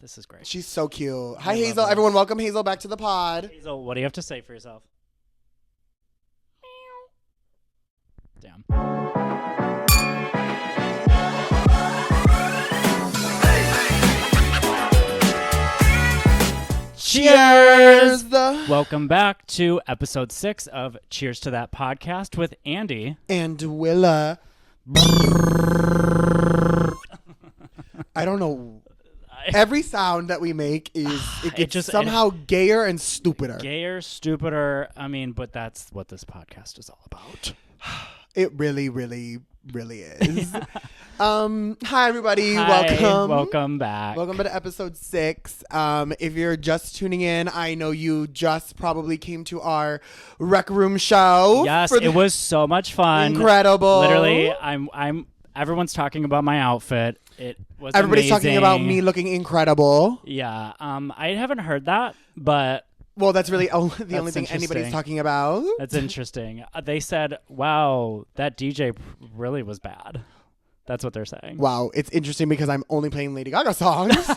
This is great. She's so cute. Hi, Hazel. Everyone, welcome Hazel back to the pod. Hazel, what do you have to say for yourself? Damn. Cheers! Welcome back to episode 6 of Cheers to That podcast with Andy. And Willa. I don't know. Every sound that we make it gets somehow gayer and stupider. Gayer, stupider. I mean, but that's what this podcast is all about. It really, really, really is. Hi, everybody. Hi, welcome back. Welcome to episode 6. If you're just tuning in, I know you just probably came to our Rec Room show. Yes, it was so much fun. Incredible. Literally, everyone's talking about my outfit. It was Everybody's amazing. talking about me looking incredible. Yeah. I haven't heard that, but well, that's really the only thing anybody's talking about. That's interesting. They said, "Wow, that DJ really was bad." That's what they're saying. Wow, it's interesting because I'm only playing Lady Gaga songs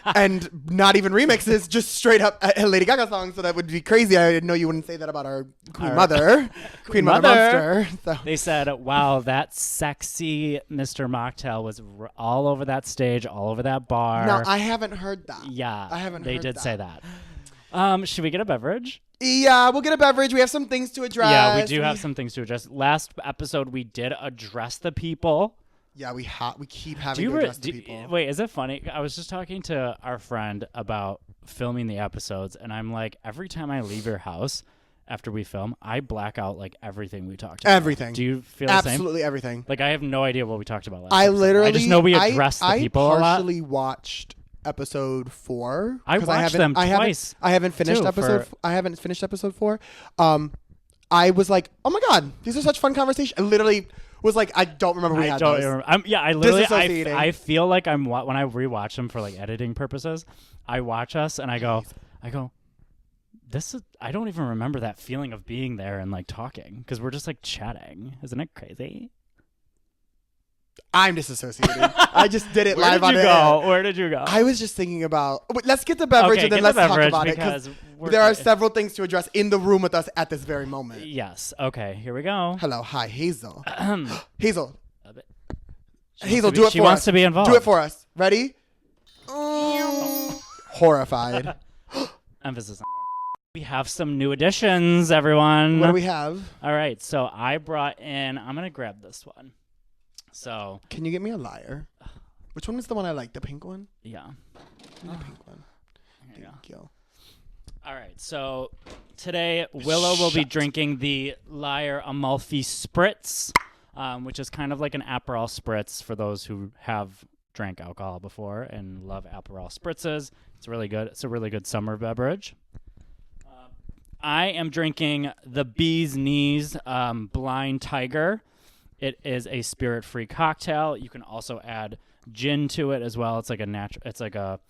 and not even remixes, just straight up Lady Gaga songs. So that would be crazy. I didn't know you wouldn't say that about our Queen Mother, Queen Mother Monster. So. They said, "Wow, that sexy Mr. Mocktail was all over that stage, all over that bar." No, I haven't heard that. Yeah, I haven't. They heard did that. say that. Should we get a beverage? Yeah, we'll get a beverage. We have some things to address. Yeah, we do have some things to address. Last episode, we did address the people. Yeah, we keep having to address the people. Wait, is it funny? I was just talking to our friend about filming the episodes, and I'm like, every time I leave your house after we film, I black out like everything we talked about. Everything. Do you feel the same? Absolutely everything. Like, I have no idea what we talked about last episode. I just know we addressed the people a lot. I partially watched episode 4. I watched them twice. I haven't finished episode 4. I was like, oh my god, these are such fun conversations. I literally was like, I don't remember we had those. I feel like when I rewatch them for like editing purposes, I watch us and I go, this is, I don't even remember that feeling of being there and like talking because we're just like chatting. Isn't it crazy? I'm disassociated. I just did it live on air. Where did you go? I was just thinking about. Let's get the beverage and then let's talk about it because there are several things to address in the room with us at this very moment. Yes. Okay. Here we go. Hello. Hi, Hazel. Hazel. Hazel, do it for us. She wants to be involved. Do it for us. Ready? Horrified. Emphasis on. We have some new additions, everyone. What do we have? All right. So I brought in. I'm gonna grab this one. So can you get me a liar? Which one was the one I liked? The pink one? Yeah. The pink one. Thank you. All right. So today, Willa will be drinking the Liar Amalfi Spritz, which is kind of like an Aperol Spritz for those who have drank alcohol before and love Aperol Spritzes. It's really good. It's a really good summer beverage. I am drinking the Bee's Knees Blind Tiger. It is a spirit-free cocktail. You can also add gin to it as well. It's like a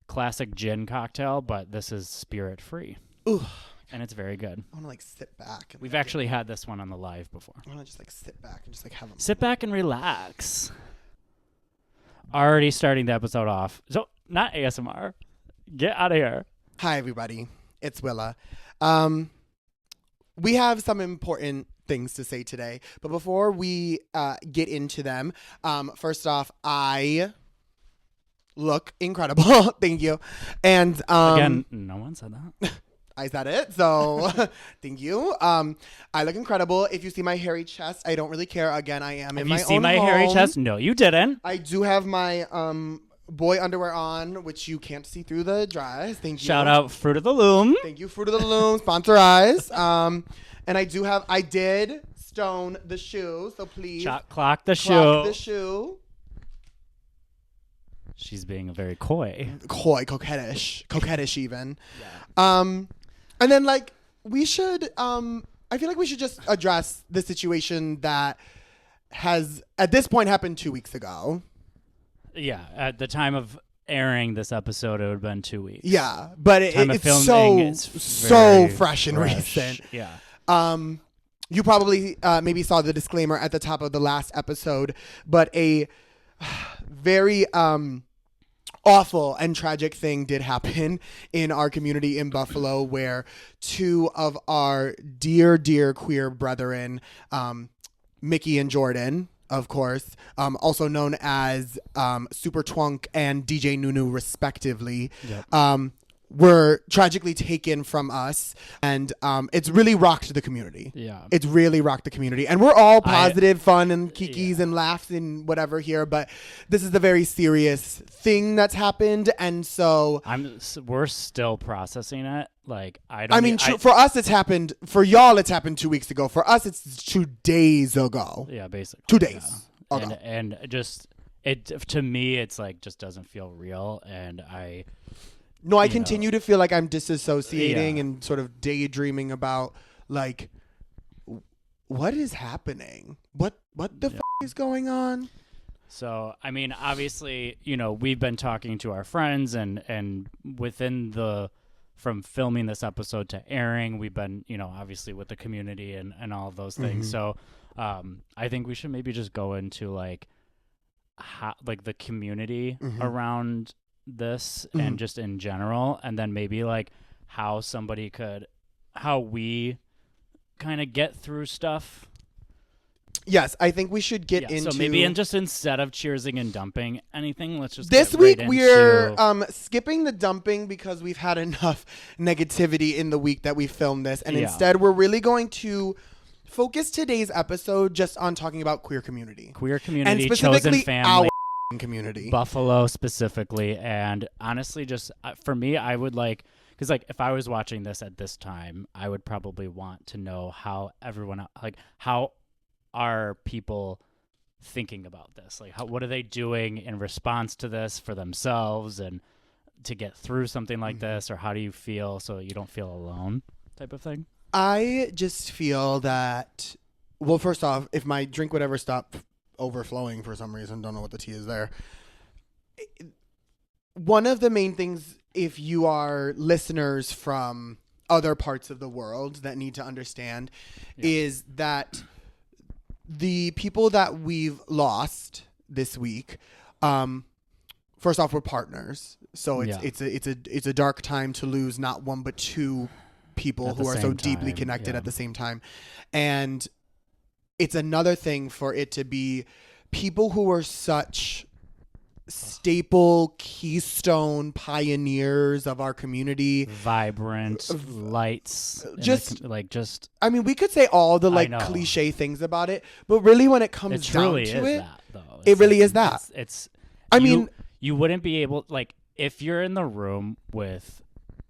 classic gin cocktail, but this is spirit-free. Ooh, and it's very good. I want to like sit back. We've actually had this one on the live before. I want to just like sit back and just like have a sit back and relax. Already starting the episode off. So not ASMR. Get out of here. Hi everybody. It's Willa. We have some important things to say today, but before we get into them, first off, I look incredible. Thank you. And again, no one said that. I said it, so thank you. I look incredible. If you see my hairy chest, I don't really care. Again, I am in my own home. Have you seen my hairy chest? No, you didn't. I do have my boy underwear on, which you can't see through the dress. Thank you. Shout out Fruit of the Loom. Thank you, Fruit of the Loom. Sponsor us. And I did stone the shoe, so please. Clock the shoe. Clock the shoe. She's being very coy. Coquettish even. Yeah. And then like we should, I feel like we should just address the situation that has at this point happened 2 weeks ago. Yeah, at the time of airing this episode, it would have been 2 weeks. Yeah, but it's so fresh and recent. Yeah. You probably maybe saw the disclaimer at the top of the last episode, but a very awful and tragic thing did happen in our community in Buffalo, where two of our dear queer brethren, Mickey and Jordan, of course, also known as Super Twunk and DJ Nunu, respectively, were tragically taken from us, and it's really rocked the community. Yeah, it's really rocked the community, and we're all positive, fun, and kikis and laughs and whatever here, but this is a very serious thing that's happened, and so we're still processing it. Like for us, it's happened. For y'all, it's happened 2 weeks ago. For us, it's 2 days ago. Yeah, basically 2 days. Yeah. And just it to me, it's like just doesn't feel real, and I continue to feel like I'm disassociating and sort of daydreaming about like what is happening? What the f*** is going on? So, I mean, obviously, we've been talking to our friends and within from filming this episode to airing, we've been, obviously with the community and all of those things. So, I think we should maybe just go into like the community around this and just in general, and then maybe like how we kind of get through stuff. Yes, I think we should get into. So maybe instead of cheersing and dumping anything, let's just this week we're skipping the dumping because we've had enough negativity in the week that we filmed this, and instead we're really going to focus today's episode just on talking about queer community, and specifically chosen family. Community, Buffalo specifically, and honestly, just for me, I would like, because like if I was watching this at this time, I would probably want to know how how are people thinking about this, like what are they doing in response to this for themselves and to get through something like this, or how do you feel so you don't feel alone, type of thing. I just feel that, well, first off, if my drink would ever stop overflowing for some reason, don't know what the tea is there. One of the main things, if you are listeners from other parts of the world that need to understand, is that the people that we've lost this week, first off, we're partners, so it's a dark time to lose not one but two people who are so deeply connected at the same time, and it's another thing for it to be people who are such staple keystone pioneers of our community, vibrant lights, I mean, we could say all the cliche things about it, but really when it comes down to it, it really is that. I mean, you wouldn't be able, like, if you're in the room with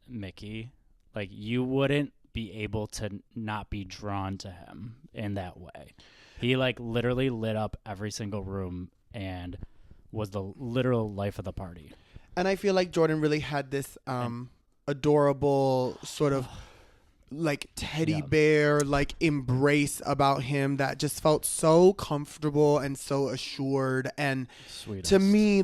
Mickey, like, you wouldn't be able to not be drawn to him in that way. He like literally lit up every single room and was the literal life of the party. And I feel like Jordan really had this adorable sort of like teddy bear like embrace about him that just felt so comfortable and so assured. And sweetest. To me,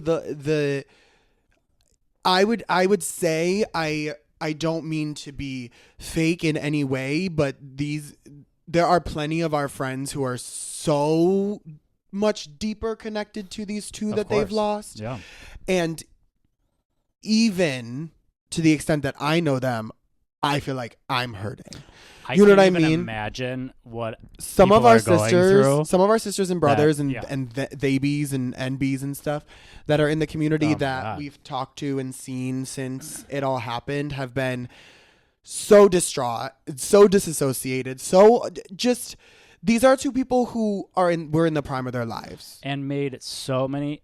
I would say I don't mean to be fake in any way, but there are plenty of our friends who are so much deeper connected to these two that they've lost. Yeah. And even to the extent that I know them, I feel like I'm hurting. You know what I mean? Imagine what some of our sisters and brothers and babies and NBs and stuff that are in the community we've talked to and seen since it all happened have been so distraught, so disassociated, so just these are two people who were in the prime of their lives and made so many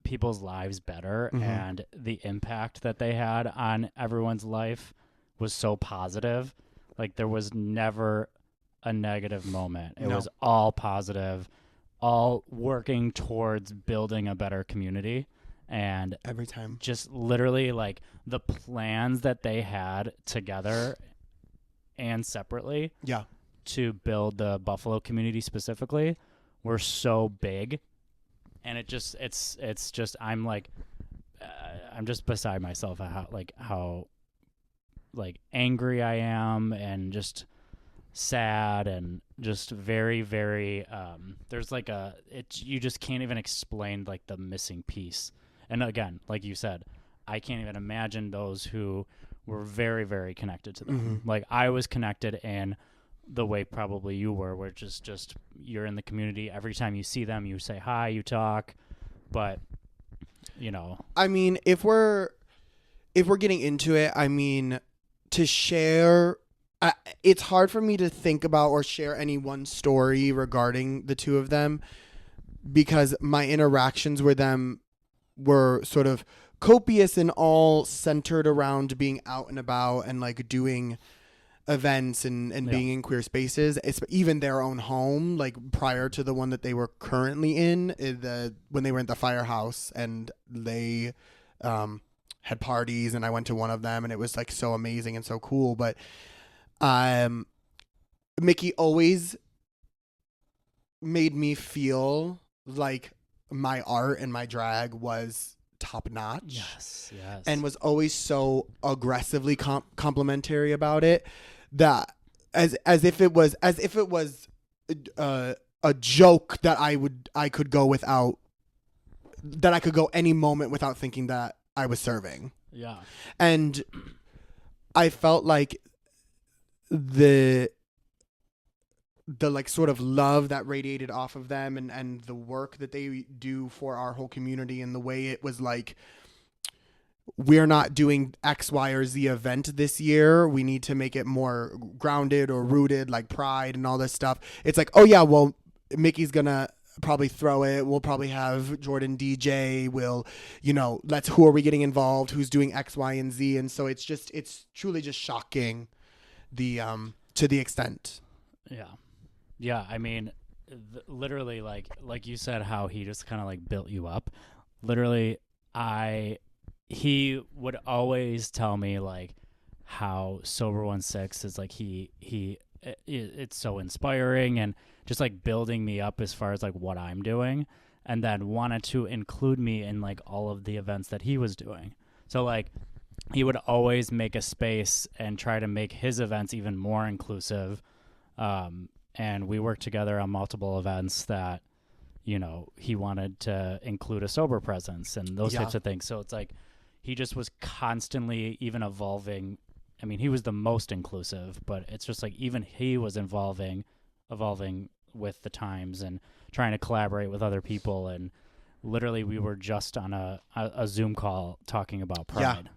people's lives better, and the impact that they had on everyone's life was so positive. Like, there was never a negative moment. It was all positive, all working towards building a better community. And every time, just literally like the plans that they had together and separately to build the Buffalo community specifically were so big. And it's just I'm just beside myself at how angry I am, and just sad, and just very, very there's like you just can't even explain like the missing piece And again, like you said, I can't even imagine those who were very, very connected to them. Like I was connected in the way probably you were, which is just you're in the community. Every time you see them, you say hi, you talk. But, you know. I mean, if we're getting into it, I mean, to share, it's hard for me to think about or share any one story regarding the two of them because my interactions with them were sort of copious and all centered around being out and about and like doing events and being in queer spaces. It's even their own home, like prior to the one that they were currently in when they were at the firehouse, and they had parties, and I went to one of them, and it was like so amazing and so cool. But Mickey always made me feel like my art and my drag was top notch. Yes. And was always so aggressively complimentary about it, that as if it was a joke that I could go without, that I could go any moment without thinking that I was serving. Yeah. And I felt like the like sort of love that radiated off of them and the work that they do for our whole community, and the way it was like, we're not doing X, Y, or Z event this year. We need to make it more grounded or rooted, like Pride and all this stuff. It's like, oh yeah, well, Mickey's gonna probably throw it. We'll probably have Jordan DJ. We'll, who are we getting involved? Who's doing X, Y, and Z? And so it's truly just shocking to the extent. Yeah. Yeah. I mean, literally like you said, how he just kind of like built you up. Literally, he would always tell me like how Sober 16 is like it's so inspiring and just like building me up as far as like what I'm doing, and then wanted to include me in like all of the events that he was doing. So like he would always make a space and try to make his events even more inclusive. And we worked together on multiple events that, he wanted to include a sober presence and those types of things. So it's like, he just was constantly even evolving. I mean, he was the most inclusive, but it's just like even he was evolving with the times and trying to collaborate with other people. And literally we were just on a Zoom call talking about Pride.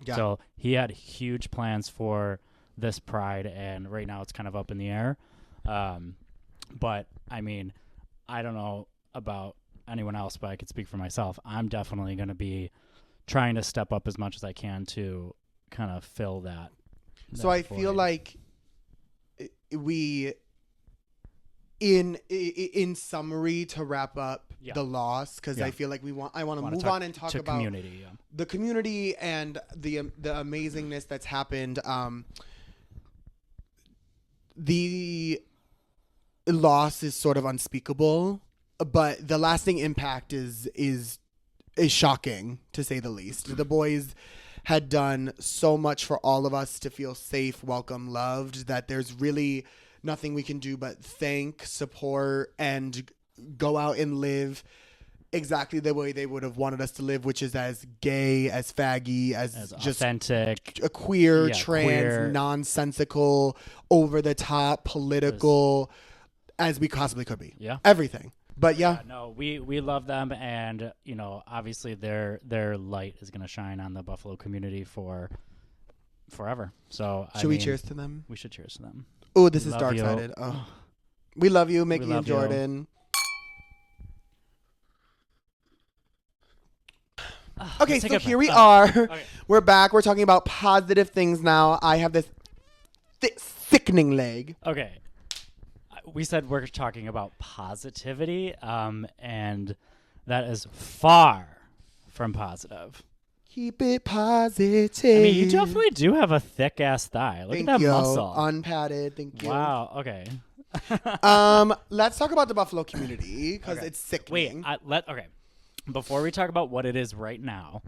Yeah. So he had huge plans for this Pride, and right now it's kind of up in the air. But I mean, I don't know about anyone else, but I could speak for myself. I'm definitely going to be trying to step up as much as I can to kind of fill that. So I feel like we, in summary, to wrap up the loss, because I feel like I want to move on and talk about the community and the amazingness that's happened. The loss is sort of unspeakable, but the lasting impact is shocking, to say the least. The boys had done so much for all of us to feel safe, welcome, loved, that there's really nothing we can do but thank, support, and go out and live exactly the way they would have wanted us to live, which is as gay, as faggy, as just authentic, a queer, trans, nonsensical, over the top, political as we possibly could be. Yeah. Everything. But no, we love them, and obviously their light is going to shine on the Buffalo community for forever. So should we cheers to them? We should cheers to them. Oh, this is dark-sided. Oh, we love you, Mickey and Jordan. Okay, so here we are. Okay. We're back. We're talking about positive things now. I have this sickening leg. Okay. We said we're talking about positivity, and that is far from positive. Keep it positive. I mean, you definitely do have a thick-ass thigh. Look at that muscle. Unpadded. Thank you. Wow. Okay. Let's talk about the Buffalo community, because it's sickening. Wait. Okay. Before we talk about what it is right now,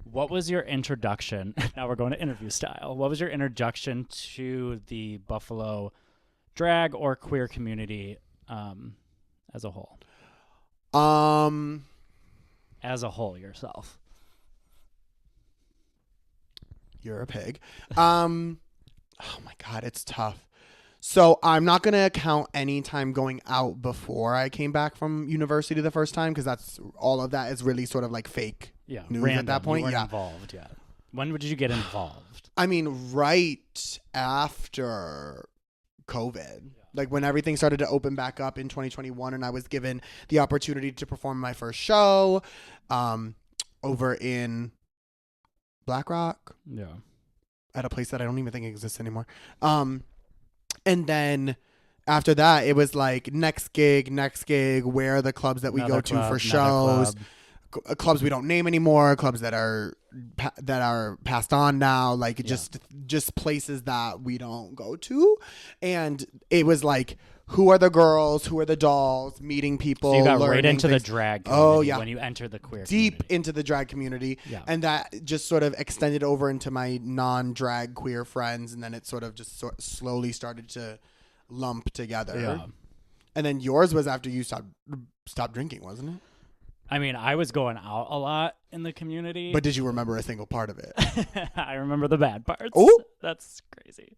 what was your introduction? Now we're going to interview style. What was your introduction to the Buffalo drag or queer community as a whole? as a whole yourself? You're a pig. Oh my God, it's tough. So I'm not going to count any time going out before I came back from university the first time, because that's all of that is really sort of like fake news random. at that point. You weren't involved yet. When did you get involved? I mean, right after COVID, like when everything started to open back up in 2021, and I was given the opportunity to perform my first show over in Black Rock. Yeah. At a place that I don't even think exists anymore. And then after that, it was like next gig, where are the clubs that we go to for shows, clubs we don't name anymore, clubs that are passed on now, like just places that we don't go to. And it was like, who are the girls? Who are the dolls? Meeting people. So you got right into the drag community when you entered the queer deep community. Into the drag community. Yeah. And that just sort of extended over into my non-drag queer friends. And then it sort of just slowly started to lump together. Yeah. And then yours was after you stopped drinking, wasn't it? I mean, I was going out a lot in the community. But did you remember a single part of it? I remember the bad parts. Oh, that's crazy.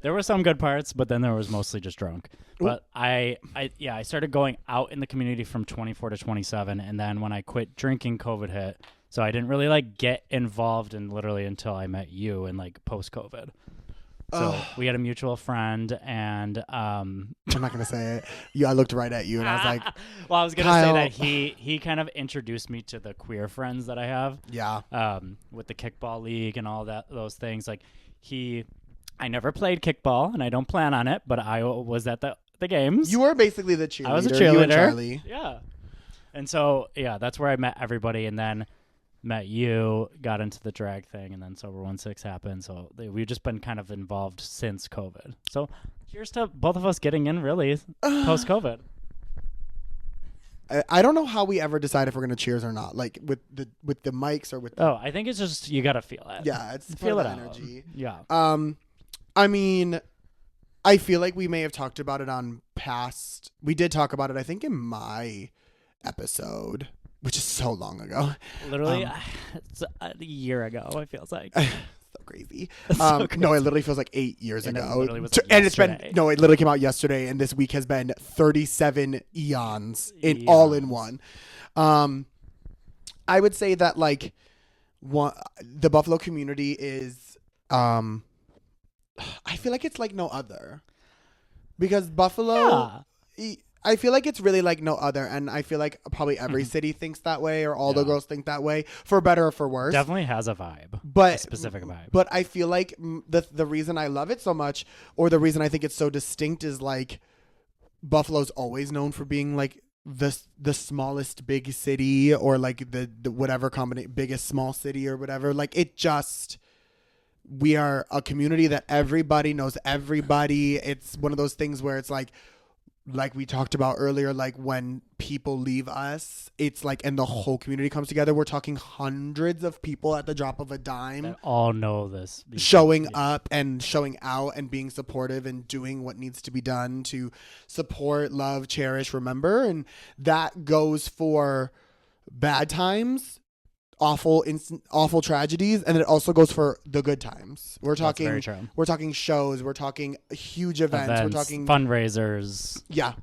There were some good parts, but then there was mostly just drunk. Ooh. But I started going out in the community from 24 to 27, and then when I quit drinking, COVID hit. So I didn't really like get involved in literally until I met you and like post-COVID. So we had a mutual friend, and I'm not gonna say it. I looked right at you, and I was like, well, I was gonna Kyle. say that he kind of introduced me to the queer friends that I have. Yeah. With the kickball league and all those things. Like I never played kickball, and I don't plan on it, but I was at the games. You were basically the cheerleader. I was a cheerleader. You and Charlie. Yeah. And so, that's where I met everybody, and then met you, got into the drag thing, and then Sober 16 happened. So we've just been kind of involved since COVID. So cheers to both of us getting in really post-COVID. I don't know how we ever decide if we're gonna cheers or not, like with the mics or with. I think it's just you gotta feel it. Yeah, it's feel it energy. Yeah. I mean, I feel like we may have talked about it on past. We did talk about it, I think, in my episode, which is so long ago. Literally, it's a year ago. It feels like so crazy. Crazy. No, it literally feels like 8 years ago. And it's been it literally came out yesterday, and this week has been 37 eons all in one. I would say that like the Buffalo community is I feel like it's like no other, because Buffalo, I feel like it's really like no other, and I feel like probably every city thinks that way, or all the girls think that way, for better or for worse. Definitely has a vibe, a specific vibe. But I feel like the reason I love it so much, or the reason I think it's so distinct, is like Buffalo's always known for being like the smallest big city, or like the whatever biggest small city or whatever. Like we are a community that everybody knows everybody. It's one of those things where it's like we talked about earlier, like when people leave us, it's like, and the whole community comes together. We're talking hundreds of people at the drop of a dime that all know this, showing up and showing out and being supportive and doing what needs to be done to support, love, cherish, remember. And that goes for bad times, awful tragedies, and it also goes for the good times. We're talking shows, we're talking huge events, we're talking fundraisers. Yeah.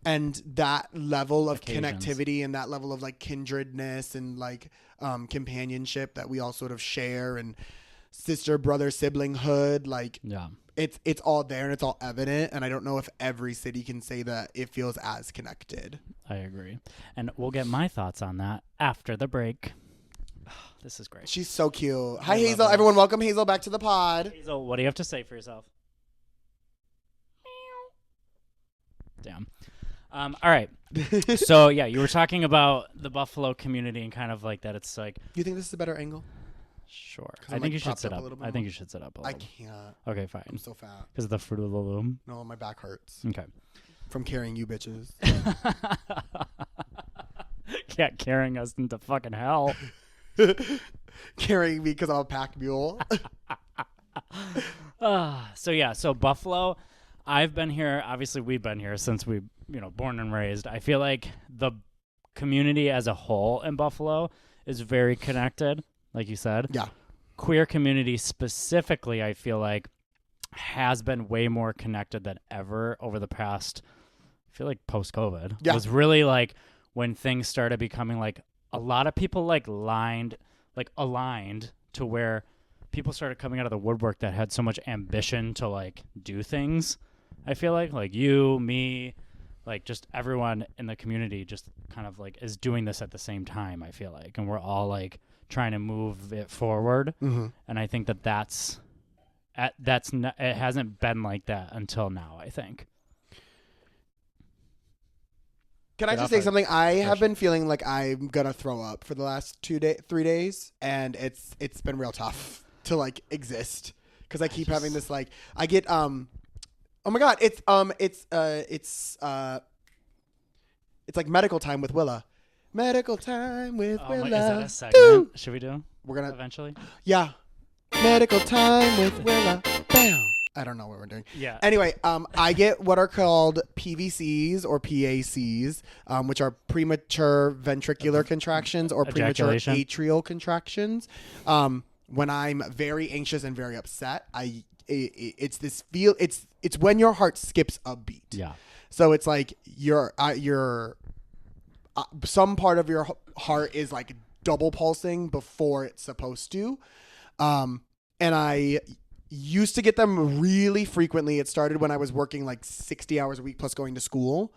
And that level of occasions. Connectivity, and that level of like kindredness and like companionship that we all sort of share, and sister, brother, siblinghood, like it's all there and it's all evident. And I don't know if every city can say that it feels as connected. I agree. And we'll get my thoughts on that after the break. This is great. She's so cute. Hi, Hazel. Everyone, welcome Hazel back to the pod. Hazel, what do you have to say for yourself? Damn. All right. So, you were talking about the Buffalo community and kind of like that. It's like. You think this is a better angle? Sure. I think you should sit up. I think you should sit up a little. I can't. Okay, fine. I'm so fat. Because of the Fruit of the Loom? No, my back hurts. Okay. From carrying you bitches. Yeah, carrying us into fucking hell. Carrying me because I'm a pack mule. So Buffalo, I've been here. Obviously, we've been here since we, born and raised. I feel like the community as a whole in Buffalo is very connected, like you said. Yeah. Queer community specifically, I feel like, has been way more connected than ever over the past, I feel like post-COVID. Yeah. It was really like when things started becoming like a lot of people like aligned to where people started coming out of the woodwork that had so much ambition to like do things. I feel like you, me, like just everyone in the community just kind of like is doing this at the same time, I feel like. And we're all like trying to move it forward. Mm-hmm. And I think it hasn't been like that until now, I think. Can I just say something? I have been feeling like I'm gonna throw up for the last 3 days, and it's been real tough to like exist because I keep having this like I get oh my god it's like medical time with Willa. Medical time with Willa. Is that a segment? Should we do? We're gonna eventually. Yeah. Medical time with Willa. Bam. I don't know what we're doing. Yeah. Anyway, I get what are called PVCs or PACs, which are premature ventricular contractions or premature atrial contractions. When I'm very anxious and very upset, it's when your heart skips a beat. Yeah. So it's like some part of your heart is like double pulsing before it's supposed to. And I used to get them really frequently. It started when I was working like 60 hours a week plus going to school.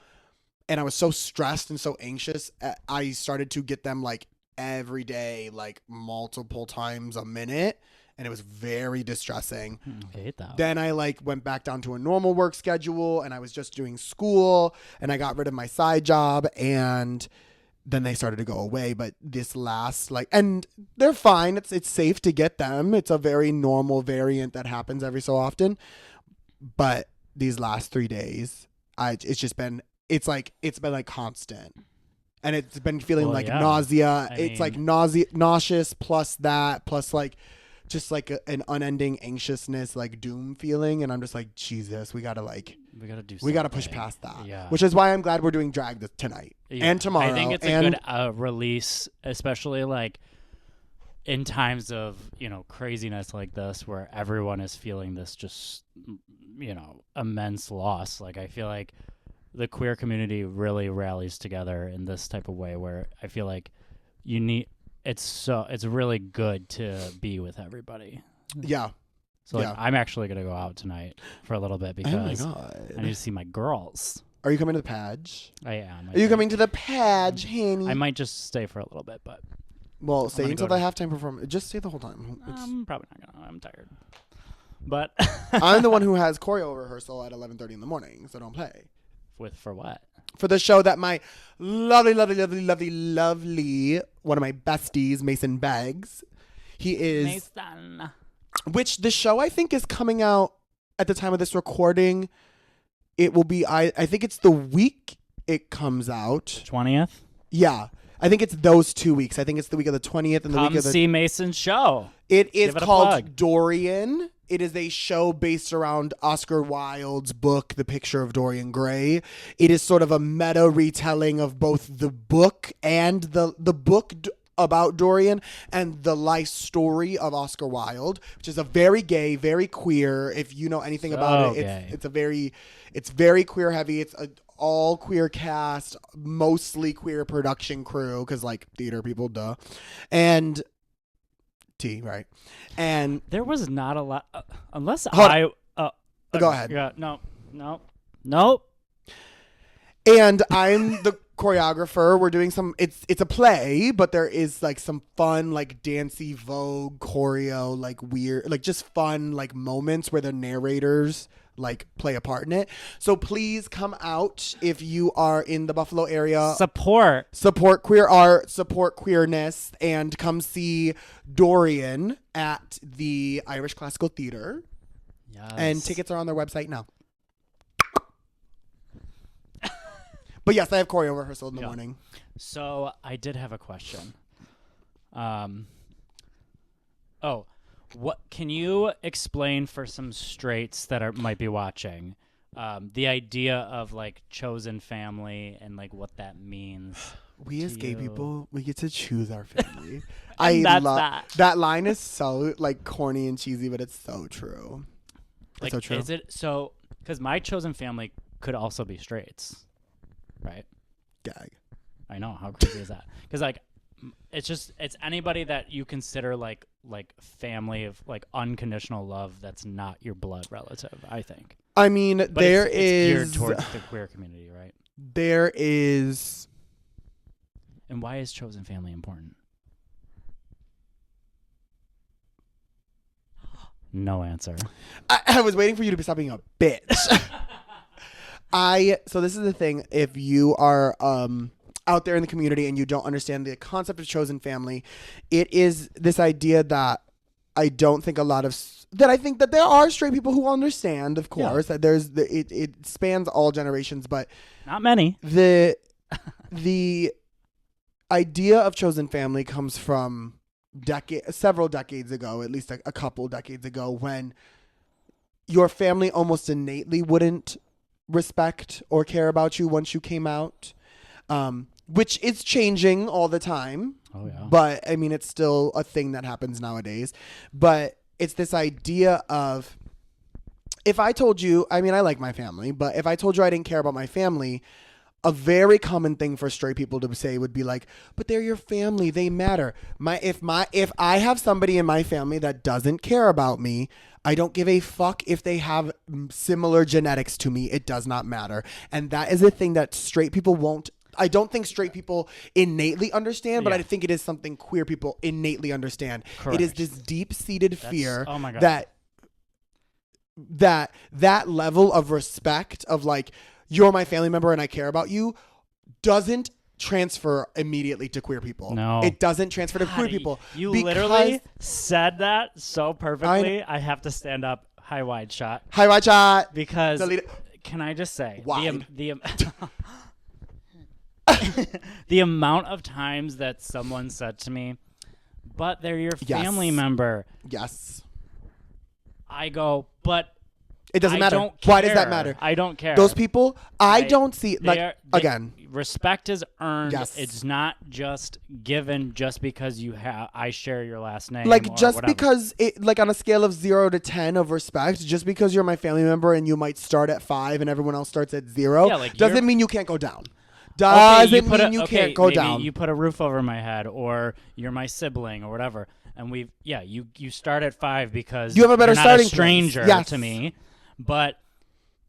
And I was so stressed and so anxious. I started to get them like every day, like multiple times a minute. And it was very distressing. I hate that. Then I like went back down to a normal work schedule and I was just doing school and I got rid of my side job and then they started to go away. But this last and they're fine. It's safe to get them. It's a very normal variant that happens every so often. But these last 3 days, it's been constant. And it's been feeling nausea. It's like nauseous plus that, plus like just like an unending anxiousness, like doom feeling. And I'm just like, Jesus, we gotta push past that. Yeah. Which is why I'm glad we're doing drag tonight and tomorrow. I think it's a good release, especially like in times of, craziness like this where everyone is feeling this just, immense loss. Like I feel like the queer community really rallies together in this type of way where I feel like it's really good to be with everybody. Yeah. So I'm actually going to go out tonight for a little bit because I need to see my girls. Are you coming to the Page? I am. Are you coming to the Page, Hanny? I might just stay for a little bit, but stay until the halftime performance. Just stay the whole time. I'm probably not going to. I'm tired. But I'm the one who has choreo rehearsal at 11:30 in the morning, so don't play. For what? For the show that my lovely one of my besties, Mason Beggs, he is. Mason. Which the show I think is coming out at the time of this recording. It will be. I think it's the week it comes out. 20th. Yeah, I think it's those 2 weeks. I think it's the week of the 20th and the week of the. Come see Mason's show. It is called Dorian. It is a show based around Oscar Wilde's book, The Picture of Dorian Gray. It is sort of a meta retelling of both the book and the book about Dorian and the life story of Oscar Wilde, which is a very gay, very queer. If you know anything about it, it's very queer heavy. It's a all queer cast, mostly queer production crew, because like theater people, duh, and. Right, and there was not a lot unless go ahead. Yeah, no. And I'm the choreographer. We're doing it's a play, but there is like some fun like dancey Vogue choreo, like weird, like just fun like moments where the narrators like play a part in it. So please come out if you are in the Buffalo area. Support queer art, support queerness, and come see Dorian at the Irish Classical Theater. Yes. And tickets are on their website now. But yes, I have choreo rehearsal in the morning. So I did have a question. What can you explain for some straights that might be watching the idea of like chosen family and like what that means? we as gay you. people, we get to choose our family. That's love that line is so like corny and cheesy, but it's so true. Like, it's so true. is it so? Because my chosen family could also be straights, right? Gag. I know, how crazy is that? Because like, it's anybody that you consider like family of like unconditional love that's not your blood relative. I think. I mean, But there it's is geared towards the queer community, right? there is. And why is chosen family important? No answer. I was waiting for you to stop being a bitch. So this is the thing. If you are out there in the community and you don't understand the concept of chosen family, it is this idea that I don't think I think that there are straight people who understand, of course, that it spans all generations, but Not many. the idea of chosen family comes from several decades ago, at least a couple decades ago, when your family almost innately wouldn't respect or care about you once you came out, which is changing all the time. Oh yeah. But I mean, it's still a thing that happens nowadays. But it's this idea of, if I told you, I mean, I like my family, but if I told you I didn't care about my family, a very common thing for straight people to say would be like, but they're your family, they matter. If I have somebody in my family that doesn't care about me, I don't give a fuck if they have similar genetics to me. It does not matter. And that is a thing that straight people won't. I don't think straight people innately understand, but I think it is something queer people innately understand. Correct. It is this deep-seated fear oh my God. that level of respect of like, you're my family member and I care about you, doesn't transfer immediately to queer people. No. It doesn't transfer to queer people. You literally said that so perfectly. I have to stand up. High wide shot. Hi, watch out. Because Delete it. can I just say Wide. the amount of times that someone said to me, but they're your family member. Yes. I go, but it doesn't I matter. don't Why does that care. matter? I don't care. Those people, I don't see again. Respect is earned. Yes. It's not just given just because I share your last name. Like, or just whatever. because it, like, on a scale of 0 to 10 of respect, just because you're my family member and you might start at 5 and everyone else starts at 0, doesn't mean you can't go down. Doesn't mean you can't go down. You put a roof over my head, or you're my sibling, or whatever. And you start at 5 because you have a better you're not starting a stranger place. to me, but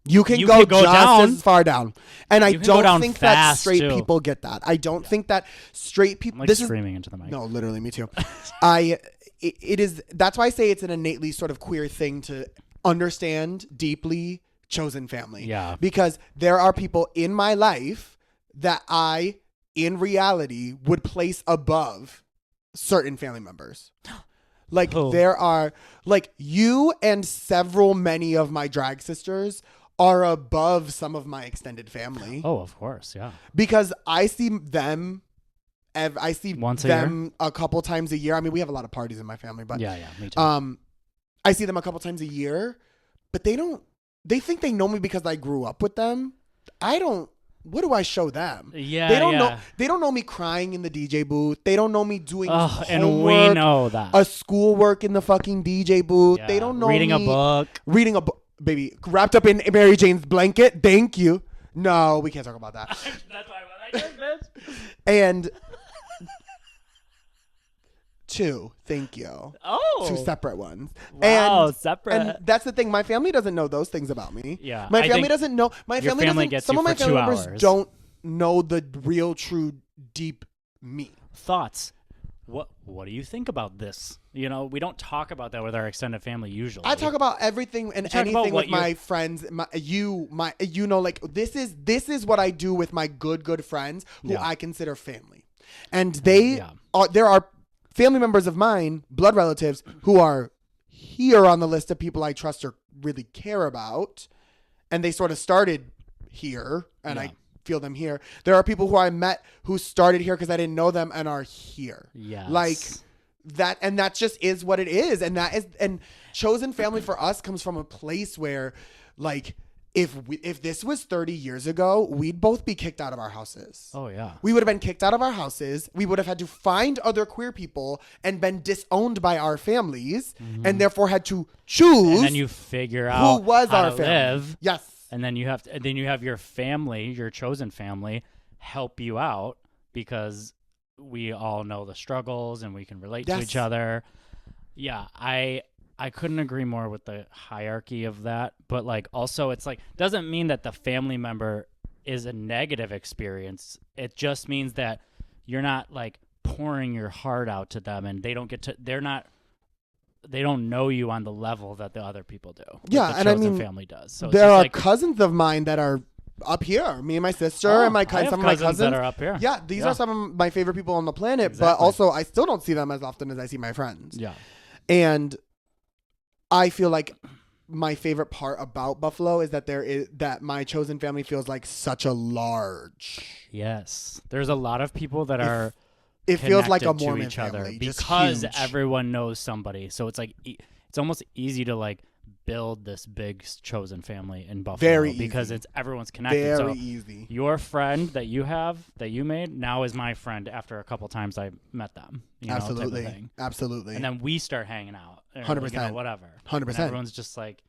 you can go just down. as far down. And I don't think that straight too. people get that. I don't think that straight people. I'm like screaming into the mic. No, literally, me too. It is. That's why I say it's an innately sort of queer thing to understand deeply chosen family. Yeah. Because there are people in my life that I, in reality, would place above certain family members. Like, there are, like, you and many of my drag sisters are above some of my extended family. Oh, of course, yeah. Because I see them, Once a year? a couple times a year. I mean, we have a lot of parties in my family, but Yeah, me too. I see them a couple times a year, but they think they know me because I grew up with them. I don't. What do I show them? Yeah, they don't know. They don't know me crying in the DJ booth. They don't know me doing homework, and we know that. A schoolwork in the fucking DJ booth. Yeah. They don't know reading me reading a book, baby, wrapped up in Mary Jane's blanket. Thank you. No, we can't talk about that. That's why I like this. And 2, thank you. Oh, 2 separate ones. Wow, separate. And that's the thing. My family doesn't know those things about me. Yeah, my I family think doesn't know. My your family family doesn't. gets Some you of my for family 2 members hours. don't know the real, true, deep me. Thoughts. What do you think about this? You know, we don't talk about that with our extended family usually. I talk about everything and anything with my friends. Like, this is what I do with my good friends who I consider family, and there are family members of mine, blood relatives, who are here on the list of people I trust or really care about, and they sort of started here, and I feel them here. There are people who I met who started here because I didn't know them and are here. Yes. Like that, and that just is what it is. And chosen family for us comes from a place where, like, if this was 30 years ago, we'd both be kicked out of our houses. Oh, yeah. We would have been kicked out of our houses. We would have had to find other queer people and been disowned by our families, and therefore had to choose. And then you figure out who was how our to family. live. Yes. And then you have your family, your chosen family, help you out because we all know the struggles and we can relate to each other. Yeah, I couldn't agree more with the hierarchy of that. But like also it's like doesn't mean that the family member is a negative experience. It just means that you're not like pouring your heart out to them and they don't know you on the level that the other people do. Yeah, the and I chosen mean, family does. So there are like, cousins of mine that are up here. Me and my sister and my I some have of my cousins that are up here. Yeah, these are some of my favorite people on the planet. Exactly. But also, I still don't see them as often as I see my friends. Yeah, and I feel like my favorite part about Buffalo is that my chosen family feels like such a large. Yes, there's a lot of people that are. It feels like a to Mormon each other family, because just huge. everyone knows somebody. So it's like it's almost easy to like build this big chosen family in Buffalo. Very because easy. everyone's connected. Very so easy. Your friend that you made now is my friend after a couple times I met them. Absolutely, type of thing. absolutely. And then we start hanging out. 100%. Whatever. 100%. Everyone's just like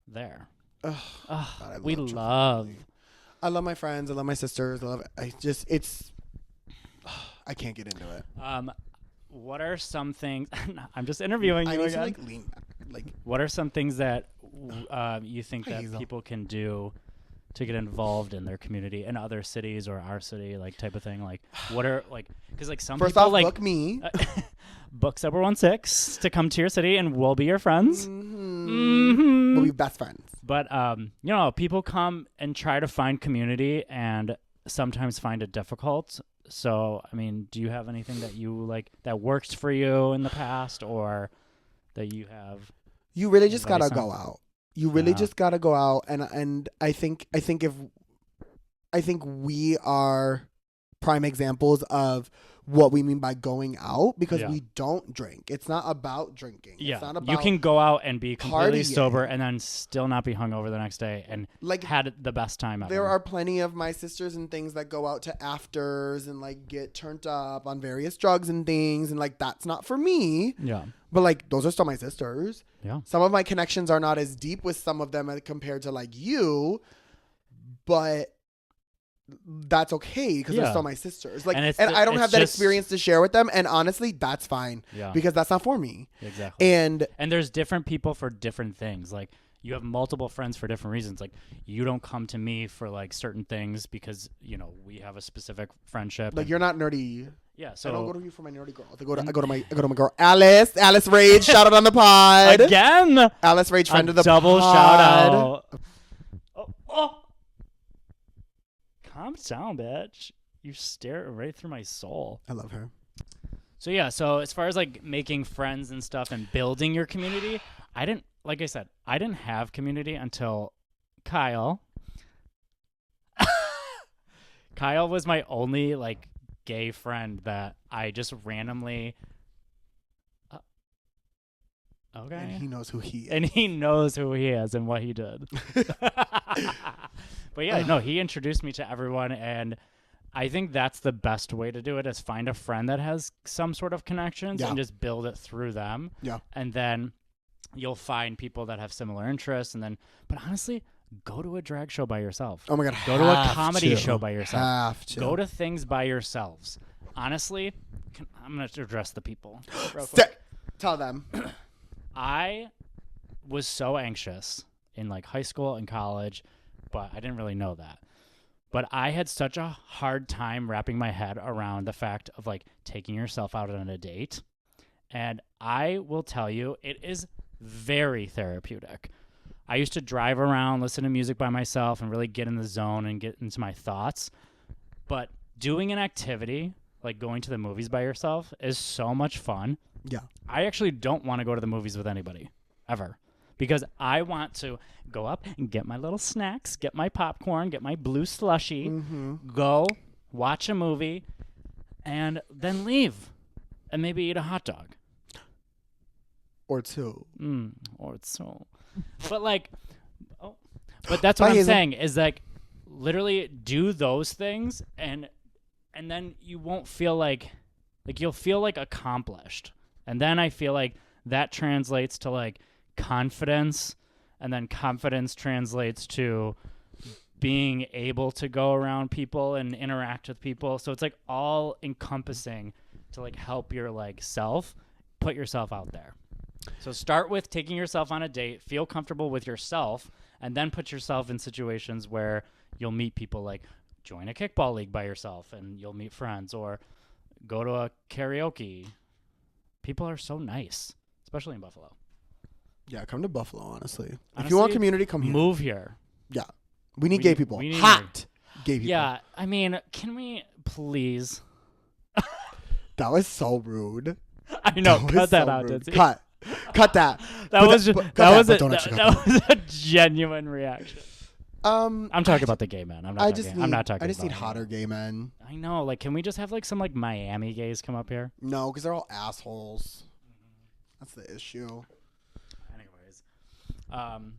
there. God, We chosen love. family. I love my friends. I love my sisters. I can't get into it. What are some things? I'm just interviewing I you need again. to like lean back. Like, What are some things that you think Hi, that Hazel. people can do to get involved in their community in other cities or our city, like type of thing? Like, what are like? Because like some first people off, like book me. book Sober 16 to come to your city, and we'll be your friends. We'll be best friends. But people come and try to find community, and sometimes find it difficult. So, I mean, do you have anything that you like that worked for you in the past, or that you have? You really just advice gotta on? go out. You really just gotta go out, and I think we are prime examples of what we mean by going out because we don't drink. It's not about drinking. Yeah, It's not about you can go out and be completely partying. sober and then still not be hungover the next day and like had the best time ever. there are plenty of my sisters and things that go out to afters and like get turned up on various drugs and things, and like that's not for me. Yeah. But like those are still my sisters. Yeah. Some of my connections are not as deep with some of them compared to like you, but that's okay because they're still my sisters. Like, and I don't have that experience to share with them. And honestly, that's fine because that's not for me. Exactly. And there's different people for different things. Like you have multiple friends for different reasons. Like you don't come to me for like certain things because we have a specific friendship. Like you're not nerdy. Yeah, so I don't go to you for my nerdy girls. I go to my girl Alice Rage. Shout out on the pod again. Alice Rage, friend of the double pod. shout out. Oh. Calm down, bitch. You stare right through my soul. I love her. So yeah, so as far as like making friends and stuff and building your community, I didn't have community until Kyle. Kyle was my only like gay friend that I just randomly okay. And he knows who he is. And he knows who he is and what he did. But yeah, no, he introduced me to everyone, and I think that's the best way to do it is find a friend that has some sort of connections and just build it through them. Yeah. And then you'll find people that have similar interests, and then but honestly, go to a drag show by yourself. Oh my God. Go to a comedy show by yourself. Have to. Go to things by yourselves. Honestly, I'm going to address the people real quick. Tell them. I was so anxious in like high school and college, but I didn't really know that. But I had such a hard time wrapping my head around the fact of like taking yourself out on a date. And I will tell you, it is very therapeutic. I used to drive around, listen to music by myself, and really get in the zone and get into my thoughts. But doing an activity like going to the movies by yourself is so much fun. Yeah. I actually don't want to go to the movies with anybody, ever. Because I want to go up and get my little snacks, get my popcorn, get my blue slushie, go watch a movie, and then leave. And maybe eat a hot dog. Or two. Or two. But like, But that's what Bye, I'm Hazel. saying is like literally do those things and then you won't feel like you'll feel like accomplished. And then I feel like that translates to like confidence, and then confidence translates to being able to go around people and interact with people. So it's like all encompassing to like help your like self, put yourself out there. So start with taking yourself on a date, feel comfortable with yourself, and then put yourself in situations where you'll meet people, like join a kickball league by yourself and you'll meet friends, or go to a karaoke. People are so nice, especially in Buffalo. Yeah, come to Buffalo, honestly. If you want community, come here. Move here. Yeah. We need gay people. we need Hot gay people. Yeah, I mean, can we please? That was so rude. I know, was cut that so out. rude. Ditsy. Cut that. That Put was that- just, cut that was but a, don't that, actually cut that was a genuine reaction. I'm talking about the gay men. I'm not talking I just about need hotter gay men. I know. Like, can we just have like some like Miami gays come up here? No, because they're all assholes. That's the issue. Anyways,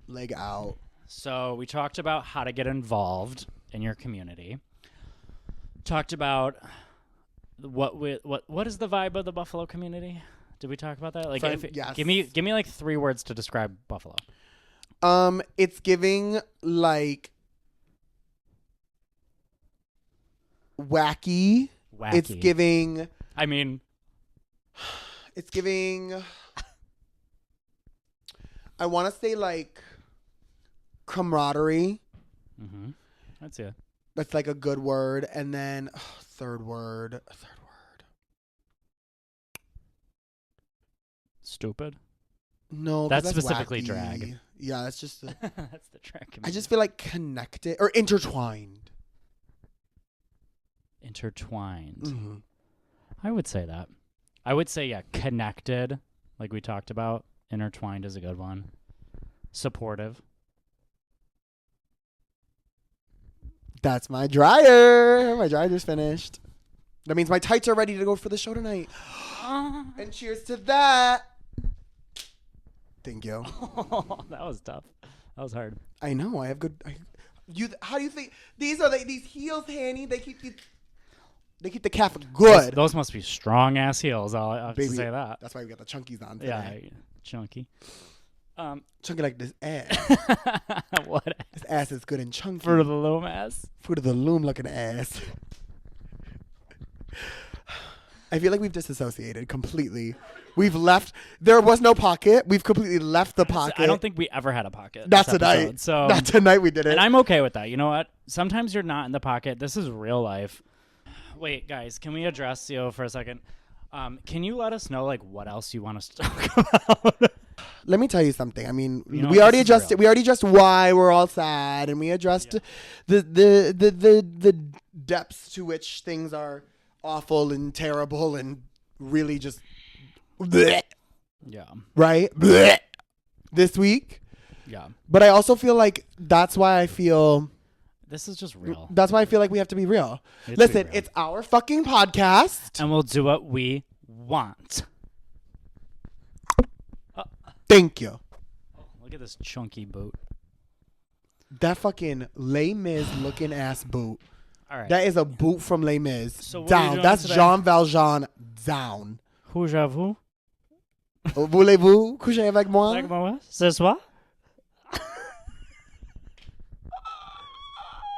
Leg out. so we talked about how to get involved in your community. Talked about what is the vibe of the Buffalo community? Did we talk about that? Like, Yes. give me like 3 words to describe Buffalo. It's giving like wacky. Wacky. It's giving. I mean, It's giving. I want to say like camaraderie. that's it. That's like a good word, and then third word. Stupid. No, 'cause That's specifically wacky. drag. Yeah, that's just. That's the drag community. I just feel like connected or intertwined. Intertwined. Mm-hmm. I would say that. I would say, yeah, connected, like we talked about. Intertwined is a good one. Supportive. That's my dryer. My dryer just finished. That means my tights are ready to go for the show tonight. And cheers to that. Thank you. That was tough. That was hard. I know. I have good. How do you think these heels, Hanny? They keep the calf good. Those must be strong ass heels. I'll have Baby, to say that. That's why we got the chunkies on Yeah, today. chunky. Chunky like this ass. What? This ass is good and chunky. Fruit of the loom ass. Fruit of the loom looking ass. I feel like we've disassociated completely. We've left. There was no pocket. We've completely left the pocket. I don't think we ever had a pocket. Not this tonight. episode, so Not tonight we did it. and I'm okay with that. You know what? Sometimes you're not in the pocket. This is real life. Wait, guys, can we address you for a second? Can you let us know like what else you want us to talk about? Let me tell you something. I mean, You know we what? already This is addressed real. it. We already addressed why we're all sad, and we addressed the depths to which things are awful and terrible and really just bleh, Yeah. right bleh, this week. Yeah. But I also feel like that's why I feel like we have to be real. It's Listen, real. it's our fucking podcast. And we'll do what we want. Thank you. Look at this chunky boot. That fucking Les Mis looking ass boot. All right. That is a boot from Les Mis. So what are you down. doing That's today? Jean Valjean down. Who j'avoue? Voulez-vous coucher avec moi? Like moi? Ce soir?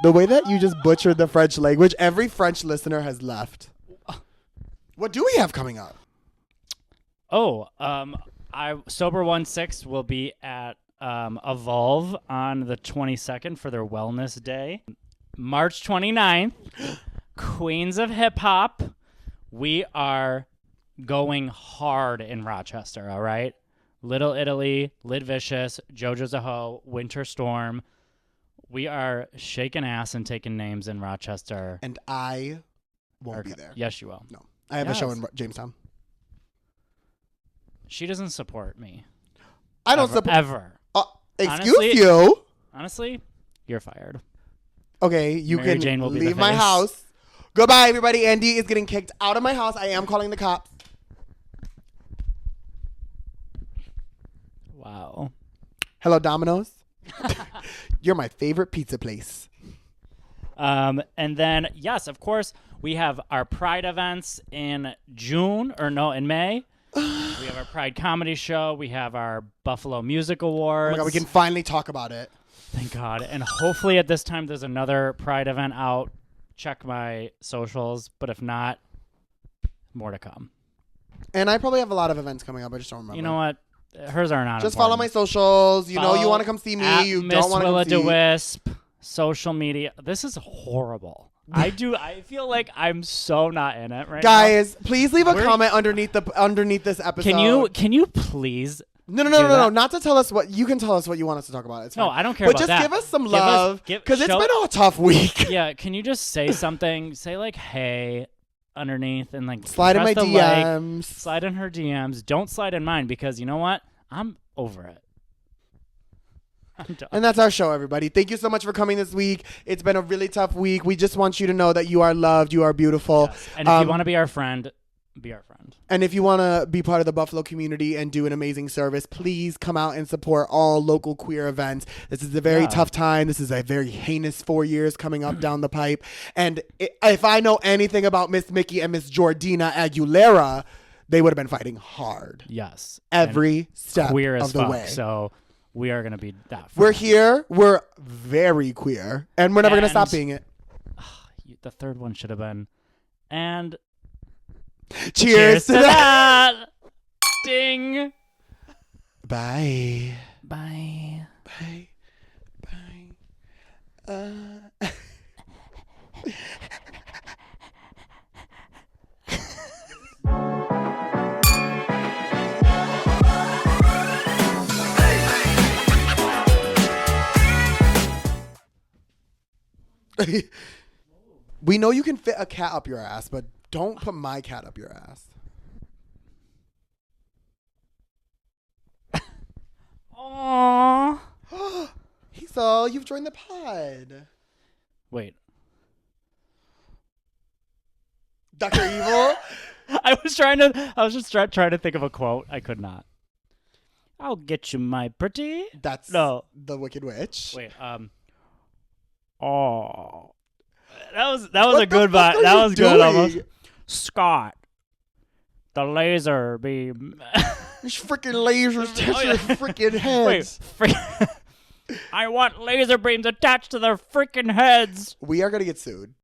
The way that you just butchered the French language, every French listener has left. What do we have coming up? Oh, Sober 1-6 will be at Evolve on the 22nd for their Wellness Day. March 29th, Queens of Hip Hop. We are going hard in Rochester, all right? Little Italy, Lid Vicious, JoJo's a Ho, Winter Storm. We are shaking ass and taking names in Rochester. And I won't be there. Yes, you will. No. I have a show in Jamestown. She doesn't support me. I don't support. Ever. Excuse Honestly- you. Honestly, you're fired. Okay, you Mary can Jane will be the leave my face. house. Goodbye, everybody. Andy is getting kicked out of my house. I am calling the cops. Wow. Hello, Domino's. You're my favorite pizza place. And then, yes, of course, we have our Pride events in May. We have our Pride comedy show. We have our Buffalo Music Awards. Oh my God, we can finally talk about it. Thank God. And hopefully at this time there's another Pride event out. Check my socials. But if not, more to come. And I probably have a lot of events coming up. I just don't remember. You know what? Hers are not Just important. follow my socials. You know you want to come see me. At You Miss don't want to Willa come see. DeWisp, social media. This is horrible. I feel like I'm so not in it right now. Guys, please leave a comment underneath this episode. Can you please? No. Not to tell us what you can tell us what you want us to talk about. It's fine. No, I don't care but about just that. give us some love because it's show- been a tough week. Yeah, can you just say something? Say like, "Hey," underneath, and like slide in my press the DMs. like, slide in her DMs. Don't slide in mine because you know what? I'm over it. I'm done. And that's our show, everybody. Thank you so much for coming this week. It's been a really tough week. We just want you to know that you are loved, you are beautiful. Yes. And if you want to be our friend, be our friend. And if you want to be part of the Buffalo community and do an amazing service, please come out and support all local queer events. This is a very tough time. This is a very heinous 4 years coming up down the pipe. And if I know anything about Miss Mickey and Miss Jordina Aguilera, they would have been fighting hard. Yes. Every step queer as of the fuck, way. So we are going to be that. We're here. We're very queer. And we're never going to stop being it. The third one should have been. And cheers to that. Ding. Bye. Bye. Bye. Bye. We know you can fit a cat up your ass, but don't put my cat up your ass. Aww. Hazel, you've joined the pod. Wait. Dr. Evil? I was just trying to think of a quote. I could not. I'll get you, my pretty. That's no. The Wicked Witch. Wait, oh. That was a good bot. That was good almost. Scott. The laser beam. These freaking lasers touch your freaking heads. Wait, I want laser beams attached to their freaking heads. We are going to get sued.